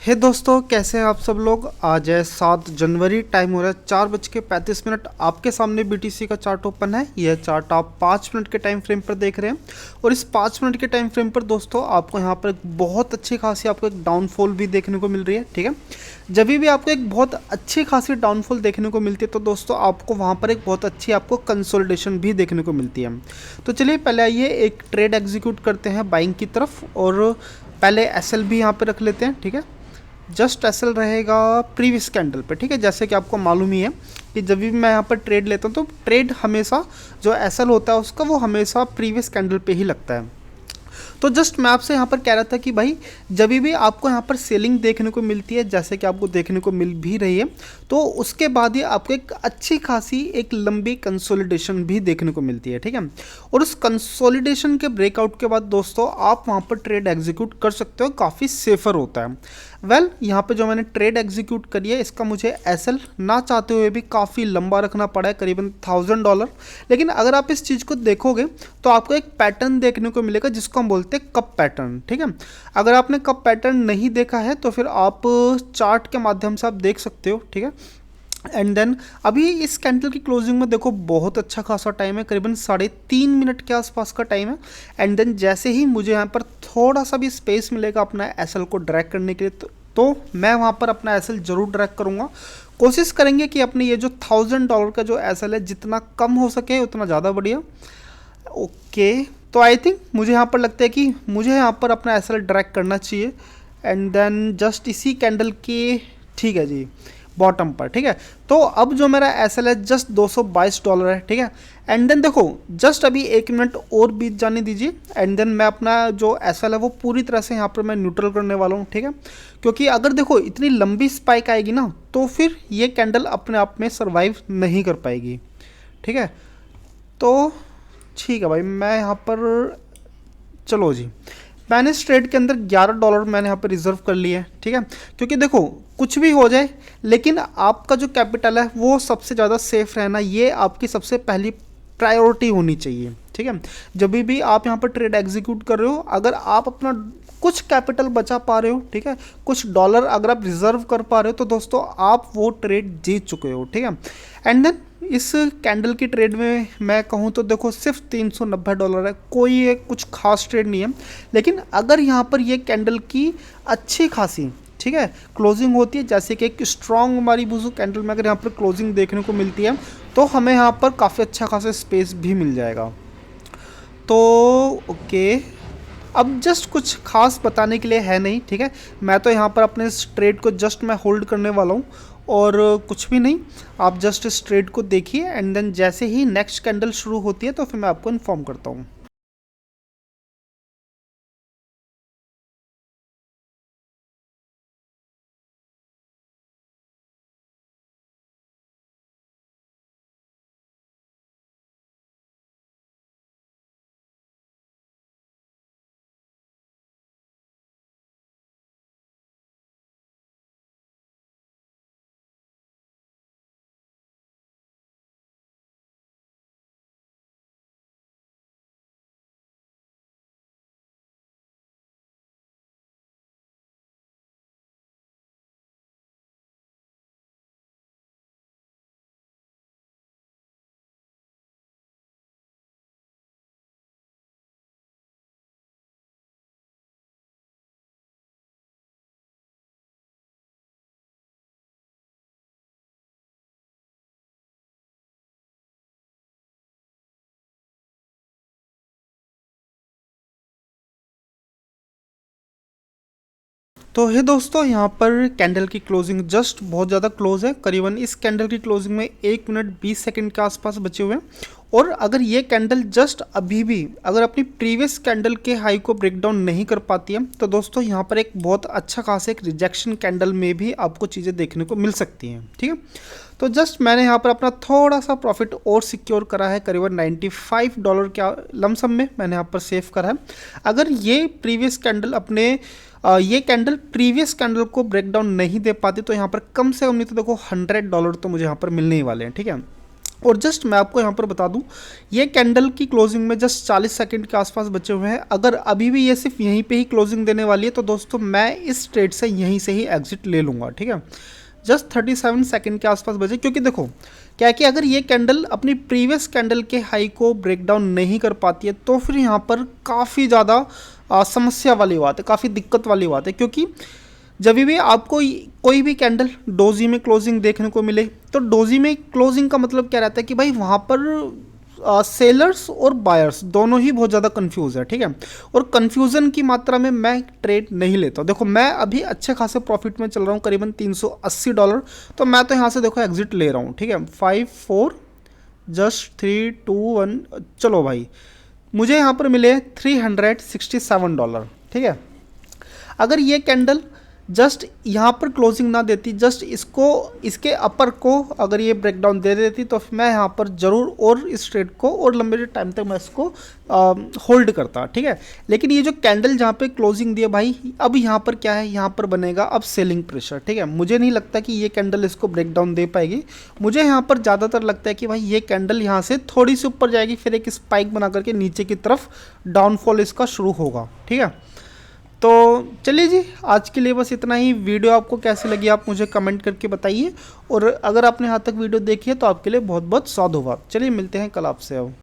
हे दोस्तों, कैसे हैं आप सब लोग। आज है 7 जनवरी, टाइम हो रहा है 4:35। आपके सामने बीटीसी का चार्ट ओपन है। यह चार्ट आप 5 मिनट के टाइम फ्रेम पर देख रहे हैं और इस 5 मिनट के टाइम फ्रेम पर दोस्तों आपको यहाँ पर एक बहुत अच्छी खासी आपको एक डाउनफॉल भी देखने को मिल रही है। ठीक है, जब भी आपको एक बहुत अच्छी खासी डाउनफॉल देखने को मिलती है तो दोस्तों आपको वहाँ पर एक बहुत अच्छी आपको कंसोलिडेशन भी देखने को मिलती है। तो चलिए पहले आइए एक ट्रेड एग्जीक्यूट करते हैं बाइंग की तरफ, और पहले एसएल भी यहाँ पे रख लेते हैं। ठीक है, जस्ट एसएल रहेगा प्रीवियस कैंडल पे। ठीक है, जैसे कि आपको मालूम ही है कि जब भी मैं यहाँ पर ट्रेड लेता हूँ तो ट्रेड हमेशा जो एसएल होता है उसका वो हमेशा प्रीवियस कैंडल पे ही लगता है। तो जस्ट मैं आपसे यहाँ पर कह रहा था कि भाई जब भी आपको यहाँ पर सेलिंग देखने को मिलती है, जैसे कि आपको देखने को मिल भी रही है, तो उसके बाद ही आपको एक अच्छी खासी एक लंबी कंसोलिडेशन भी देखने को मिलती है। ठीक है, और उस कंसोलिडेशन के ब्रेकआउट के बाद दोस्तों आप वहाँ पर ट्रेड एग्जीक्यूट कर सकते हो, काफ़ी सेफर होता है। यहाँ पे जो मैंने ट्रेड एग्जीक्यूट करी है इसका मुझे एसएल ना चाहते हुए भी काफ़ी लंबा रखना पड़ा है, करीबन $1000। लेकिन अगर आप इस चीज़ को देखोगे तो आपको एक पैटर्न देखने को मिलेगा जिसको हम बोलते हैं कप पैटर्न। ठीक है, अगर आपने कप पैटर्न नहीं देखा है तो फिर आप चार्ट के माध्यम से आप देख सकते हो। ठीक है, एंड देन अभी इस कैंडल की क्लोजिंग में देखो बहुत अच्छा खासा टाइम है, करीबन 3.5 मिनट के आसपास का टाइम है। एंड देन जैसे ही मुझे यहाँ पर थोड़ा सा भी स्पेस मिलेगा अपना एसएल को ड्रैग करने के लिए तो मैं वहाँ पर अपना एसएल जरूर ड्रैग करूँगा। कोशिश करेंगे कि अपने ये जो $1000 का जो एसएल है जितना कम हो सके उतना ज़्यादा बढ़िया। ओके, तो आई थिंक मुझे यहाँ पर लगता है कि मुझे यहाँ पर अपना एसएल ड्रैग करना चाहिए। एंड देन जस्ट इसी कैंडल के, ठीक है जी, बॉटम पर। ठीक है, तो अब जो मेरा एसएल है जस्ट $222 है। ठीक है, एंड देन देखो जस्ट अभी 1 मिनट और बीत जाने दीजिए, एंड देन मैं अपना जो एसएल है वो पूरी तरह से यहाँ पर मैं न्यूट्रल करने वाला हूँ। ठीक है, क्योंकि अगर देखो इतनी लंबी स्पाइक आएगी ना तो फिर ये कैंडल अपने आप में सर्वाइव नहीं कर पाएगी। ठीक है, तो ठीक है भाई, मैं यहाँ पर, चलो जी, मैंने इस ट्रेड के अंदर $11 मैंने यहाँ पर रिजर्व कर लिया है। ठीक है, क्योंकि देखो कुछ भी हो जाए लेकिन आपका जो कैपिटल है वो सबसे ज़्यादा सेफ रहना, ये आपकी सबसे पहली प्रायोरिटी होनी चाहिए। ठीक है, जब भी आप यहाँ पर ट्रेड एग्जीक्यूट कर रहे हो, अगर आप अपना कुछ कैपिटल बचा पा रहे हो, ठीक है, कुछ डॉलर अगर आप रिजर्व कर पा रहे हो तो दोस्तों आप वो ट्रेड जीत चुके हो। ठीक है, एंड देन इस कैंडल की ट्रेड में मैं कहूँ तो देखो सिर्फ $390 है, कोई ये कुछ खास ट्रेड नहीं है। लेकिन अगर यहाँ पर ये कैंडल की अच्छी खासी, ठीक है, क्लोजिंग होती है, जैसे कि एक स्ट्रॉन्ग हमारी बुजू कैंडल में अगर यहाँ पर क्लोजिंग देखने को मिलती है तो हमें यहाँ पर काफ़ी अच्छा खासा स्पेस भी मिल जाएगा। तो ओके, अब जस्ट कुछ खास बताने के लिए है नहीं। ठीक है, मैं तो यहाँ पर अपने इस ट्रेड को जस्ट मैं होल्ड करने वाला हूँ और कुछ भी नहीं। आप जस्ट इस ट्रेड को देखिए एंड देन जैसे ही नेक्स्ट कैंडल शुरू होती है तो फिर मैं आपको इन्फॉर्म करता हूँ। तो हे दोस्तों, यहाँ पर कैंडल की क्लोजिंग जस्ट बहुत ज़्यादा क्लोज है, करीबन इस कैंडल की क्लोजिंग में 1 मिनट 20 सेकंड के आसपास बचे हुए हैं। और अगर ये कैंडल जस्ट अभी भी अगर अपनी प्रीवियस कैंडल के हाई को ब्रेक डाउन नहीं कर पाती है तो दोस्तों यहाँ पर एक बहुत अच्छा खासा एक रिजेक्शन कैंडल में भी आपको चीज़ें देखने को मिल सकती हैं। ठीक है, तो जस्ट मैंने यहाँ पर अपना थोड़ा सा प्रॉफिट और सिक्योर करा है, करीबन $95 के लमसम में मैंने यहाँ पर सेव करा है। अगर ये प्रीवियस कैंडल अपने ये कैंडल प्रीवियस कैंडल को ब्रेक डाउन नहीं दे पाती तो यहाँ पर कम से कम नहीं तो देखो $100 तो मुझे यहाँ पर मिलने ही वाले हैं। ठीक है, और जस्ट मैं आपको यहाँ पर बता दूँ, ये कैंडल की क्लोजिंग में जस्ट 40 सेकंड के आसपास बचे हुए हैं। अगर अभी भी ये सिर्फ यहीं पे ही क्लोजिंग देने वाली है तो दोस्तों मैं इस ट्रेड से यहीं से ही एग्जिट ले लूँगा, ठीक है। जस्ट 37 सेकंड के आसपास बचे, क्योंकि देखो क्या है कि अगर ये कैंडल अपनी प्रीवियस कैंडल के हाई को ब्रेक डाउन नहीं कर पाती है तो फिर यहाँ पर काफ़ी ज़्यादा समस्या वाली बात है, काफ़ी दिक्कत वाली बात है। क्योंकि जब भी आपको कोई भी कैंडल डोजी में क्लोजिंग देखने को मिले तो डोजी में क्लोजिंग का मतलब क्या रहता है कि भाई वहाँ पर सेलर्स और बायर्स दोनों ही बहुत ज़्यादा कंफ्यूज है, ठीक है। और कंफ्यूजन की मात्रा में मैं ट्रेड नहीं लेता। देखो मैं अभी अच्छे खासे प्रॉफिट में चल रहा हूँ, करीबन $380, तो मैं तो यहाँ से देखो एग्जिट ले रहा हूँ, ठीक है। 5 4 जस्ट 3 2 1, चलो भाई मुझे यहाँ पर मिले $367, ठीक है। अगर ये कैंडल जस्ट यहाँ पर क्लोजिंग ना देती, जस्ट इसके अपर को अगर ये ब्रेकडाउन दे देती तो मैं यहाँ पर ज़रूर और इस ट्रेड को और लंबे टाइम तक मैं इसको होल्ड करता, ठीक है। लेकिन ये जो कैंडल जहाँ पे क्लोजिंग दी है भाई, अब यहाँ पर क्या है, यहाँ पर बनेगा अब सेलिंग प्रेशर, ठीक है। मुझे नहीं लगता कि ये कैंडल इसको ब्रेकडाउन दे पाएगी। मुझे यहाँ पर ज़्यादातर लगता है कि भाई ये कैंडल यहाँ से थोड़ी सी ऊपर जाएगी, फिर एक स्पाइक बना करके नीचे की तरफ डाउनफॉल इसका शुरू होगा, ठीक है। तो चलिए जी, आज के लिए बस इतना ही। वीडियो आपको कैसी लगी आप मुझे कमेंट करके बताइए, और अगर आपने यहाँ तक वीडियो देखी है तो आपके लिए बहुत बहुत साधुवाद। चलिए मिलते हैं कल आपसे अब।